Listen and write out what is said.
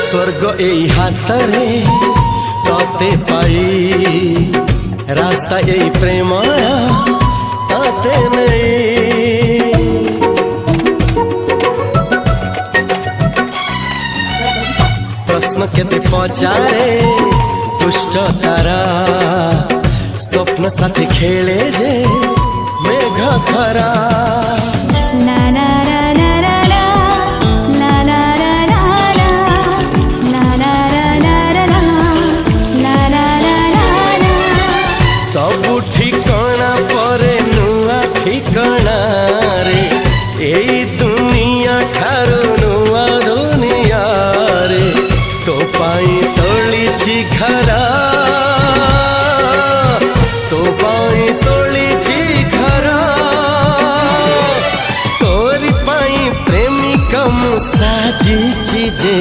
स्वर्ग एई हातरे तते पाई रास्ता एई प्रेम तते नहीं। प्रश्न केते पचारे दुष्ट तारा स्वप्न साथी खेले जे मेघ खरा। सबु ठिकाना परे नुआ ठिकाना रे एई दुनिया ठारू नुआ दुनिया रे। तो पाई तोलिछि घरा तो पाई तोलिछि घरा तोरी पाई प्रेमिका मु साजिछि जे।